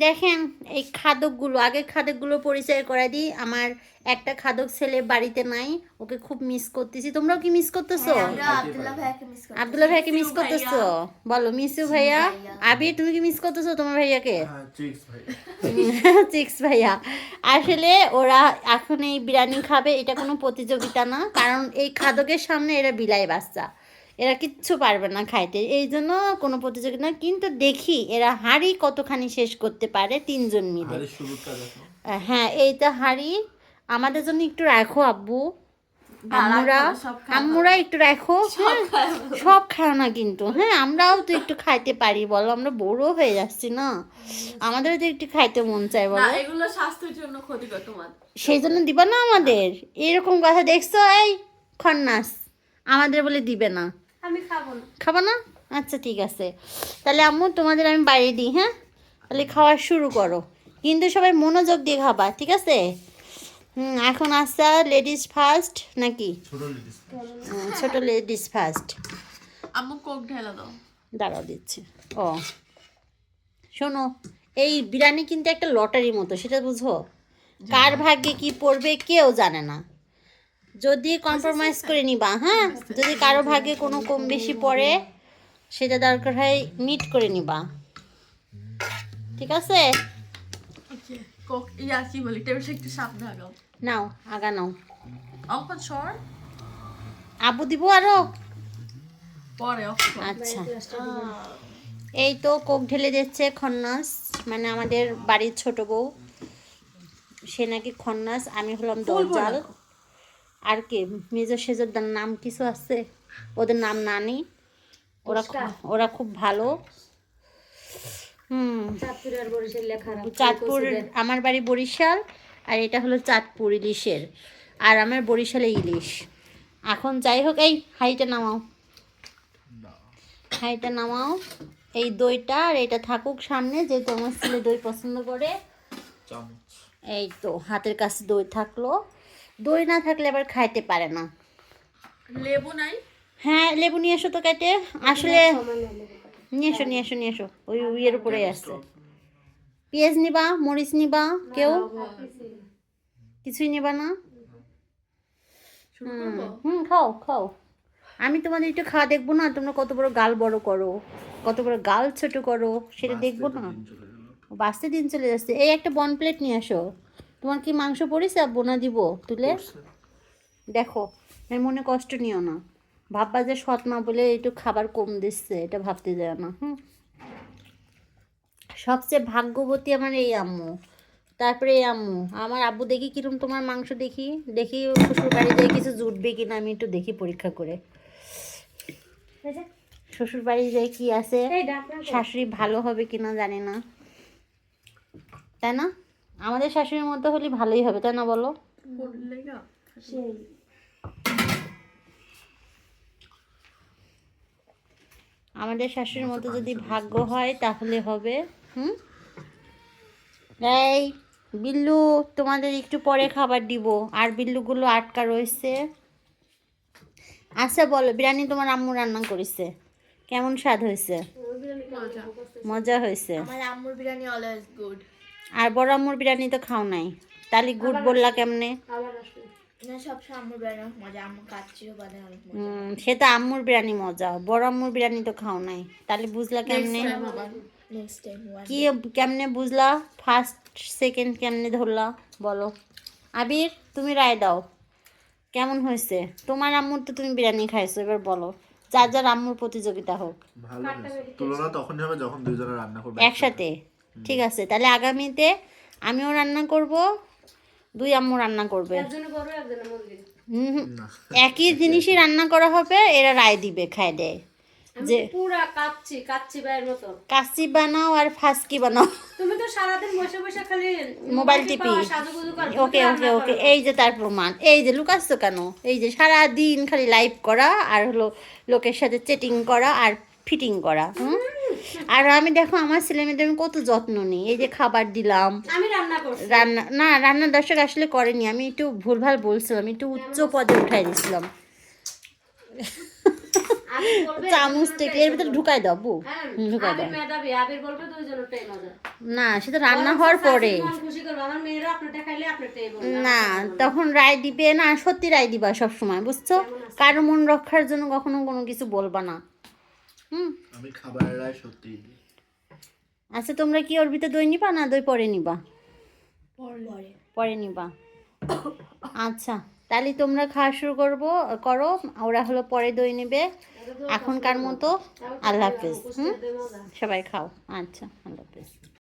দেখেন এই খাদকগুলো আগের খাদকগুলো পরিচয় করে দিই। আমার একটা খাদক ছেলে বাড়িতে নাই, ওকে খুব মিস করতেছি। তোমরাও কি মিস করতেছো? আব্দুল্লাহ ভাইয়াকে মিস করতেছো? বলো মিস ইউ ভাইয়া। আবির তুমি কি মিস করতেছো তোমার ভাইয়াকে? চিক্স ভাইয়া। আসলে ওরা এখন এই বিরিয়ানি খাবে, এটা কোনো প্রতিযোগিতা না, কারণ এই খাদকের সামনে এরা বিলাই বাচ্চা, এরা কিচ্ছু পারবে না খাইতে, এই জন্য কোনো প্রতিযোগিতা না। কিন্তু দেখি এরা হাঁড়ি কতখানি শেষ করতে পারে তিনজন মিলে। হ্যাঁ এইটা হাঁড়ি আমাদের জন্য একটু রাখো আব্বু, আম্মুরা একটু রাখো। সব খাও না কিন্তু, হ্যাঁ আমরাও তো একটু খাইতে পারি বলো, আমরা বড় হয়ে যাচ্ছি না, আমাদের তো একটু খাইতে মন চায় বলো। এগুলো স্বাস্থ্যের জন্য ক্ষতিকর তোমার, সেই জন্য দিবা না আমাদের, এরকম কথা দেখছো? এই খন্নাস আমাদের বলে দিবে না, আমি খাবো না। খাবো না? আচ্ছা ঠিক আছে, তাহলে আম্মু তোমাদের আমি বাইরে দিই। হ্যাঁ তাহলে খাওয়া শুরু করো, কিন্তু সবাই মনোযোগ দিয়ে খাবা, ঠিক আছে? এখন আসছে লেডিস ফার্স্ট নাকি? ছোট লেডিস ফার্স্ট। আম্মু কোক ঢেলা দাও। দাঁড়াও দিচ্ছি। ও শোনো, এই বিরিয়ানি কিন্তু একটা লটারির মতো, সেটা বুঝো, কার ভাগ্যে কি পড়বে কেউ জানে না। যদি কম্প্রোমাইজ করে নিবা, হ্যাঁ যদি কারো ভাগ্যে কোনো কম বেশি পড়ে সেটা দরকার হয় মিট করে নিবা, ঠিক আছে? কোক ইয়া কি বলি, টেবিলটা একটু সামনে আগাও। নাও আগা নাও। অঙ্কন সর আবু দিব আরো? পরে আচ্ছা এই তো কোক ঢেলে দিচ্ছে খন্নাস, মানে আমাদের বাড়ির ছোট বউ, সে নাকি খন্নাস, আমি হলাম দরজাল। আর কে মেজর সেজর নাম কিছু আছে, ওদের নাম নানি, ওরা খুব ভালো। চাঁদপুর, আমার বাড়ি বরিশাল, আর এটা হলো চাঁদপুর ইলিশের, আর আমার বরিশালে ইলিশ। এখন যাই হোক, এই হাইটা নামাও, হাইটা নামাও, এই দইটা আর এটা থাকুক সামনে, যেহেতু আমার ছেলে দই পছন্দ করে। এই তো হাতের কাছে দই থাকলো, দই না থাকলে আবার খাইতে পারে না। লেবু নাই? হ্যাঁ লেবু নিয়ে এসো তো কেটে, আসলে নিয়ে এসো নিয়ে এসো নিয়ে এসো, ওই ইয়ের উপরে আসছে। পেঁয়াজ নিবা, মরিচ নিবা, কেউ কিছুই নিবা না? খাও খাও, আমি তোমাদের একটু খাওয়া দেখবো না, তোমরা কত বড় গাল বড় করো, কত বড় গাল ছোট করো, সেটা দেখবো না? বাঁচতে দিন চলে যাচ্ছে। এই একটা বন প্লেট নিয়ে আসো, তোমার কি মাংস পড়েছে বোনা দিব তুলে? দেখো এর মনে কষ্ট নিও না, ভাববা যে সৎ মা বলে একটু খাবার কম দিচ্ছে, এটা ভাবতে যায় না। সবচেয়ে ভাগ্যবতী আমার এই আম্মু, তারপরে এই আম্মু, আমার আব্বু দেখি কিরম তোমার মাংস, দেখি দেখি শ্বশুর বাড়ি যাই কিছু জুটবে কিনা, আমি একটু দেখি পরীক্ষা করে। শ্বশুর বাড়ি যাই কি আছে, শাশুড়ি ভালো হবে কিনা জানি না, তাই না? আমাদের শাশুড়ির মতো হলে ভালোই হবে, তাই না বলো? আমাদের শাশুড়ির মতো যদি ভাগ্য হয় তাহলে হবে। এই বিল্লু তোমাদের একটু পরে খাবার দিব, আর বিল্লুগুলো আটকা রয়েছে। আচ্ছা বলো, বিরিয়ানি তোমার আম্মু রান্না করেছে, কেমন স্বাদ হয়েছে? মজা হয়েছে। আমার আম্মুর বিরিয়ানি অলওয়েজ গুড। আর বড় আম্মুর বিরিয়ানি তো খাও নাই, তাহলে গুড বললা কেমনে? সবসময় আম্মুর বিরিয়ানি মজা, আম্মু কাচ্চিও বানায় অনেক মজা। সেটা আম্মুর বিরিয়ানি মজা, বড় আম্মুর বিরিয়ানি তো খাও নাই, তাহলে বুঝলা কেমনে? কি কেমনে বুঝলা? ফার্স্ট সেকেন্ড কেমনে ধরলা বলো? আবির তুমি রায় দাও, কেমন হয়েছে? তোমার আম্মুর তো তুমি বিরিয়ানি খাইছো, এবার বলো, যার যার আম্মুর প্রতিযোগিতা হোক। তুলনা তখনই হবে যখন দুইজনে রান্না করবে একসাথে। ঠিক আছে তাহলে আগামীতে আমিও রান্না করব, দুই আম্মু রান্না করবে, একই জিনিসই রান্না করা হবে, এরা রায় দিবে খায় দেয় যে পুরা কাচ্চি ভাইয়ের মতো কাচ্চি বানাও আর ফাসকি বানাও। তুমি তো সারাদিন বসে বসে খালি মোবাইল টিপি। ওকে ওকে ওকে, এই যে তার প্রমাণ, এই যে লুকাচ্ছ কেন? এই যে সারাদিন খালি লাইভ করা আর হলো লোকের সাথে চেটিং করা আর ফিটিং করা। আর আমি দেখো আমার ছেলে মেয়েদের আমি কত যত্ন নিই, এই যে খাবার দিলাম, আমি রান্না করছি, রান্না না রান্নার দর্শক আসলে করেনি, আমি একটু ভুলভাল বলছিলাম, একটু উচ্চ পদে উঠাই দিয়েছিলাম। আবির বলবে চামচটা এর ভিতরে ঢুকাই দাও বু হ্যাঁ, ঢুকাই আবির দাও মেধাবী, আবির বলবে দুইজনেরটাই মজা। না সেটা রান্না হওয়ার বরং পরে শাশুড়ি মন খুশি করবে, আমার মেয়েরা আপনারটা খাইলে আপনারটাই বলবে। না তখন রায় দিবে না, সত্যি রায় দিবা সব সময়, বুঝছো? কারো মন রক্ষার জন্য কখনো কোনো কিছু বলবা না। আমি খাবারের রায় সত্যিই দিই। আচ্ছা তোমরা কি ওর ভিতরে দই নিবা না দই পরে নিবা? পরে পরে নিবা। আচ্ছা তাহলে তোমরা খাওয়া শুরু করো, ওরা হলো পরে দই নেবে। এখনকার মতো আল্লাহ হাফেজ। সবাই খাও। আচ্ছা আল্লাহ হাফেজ।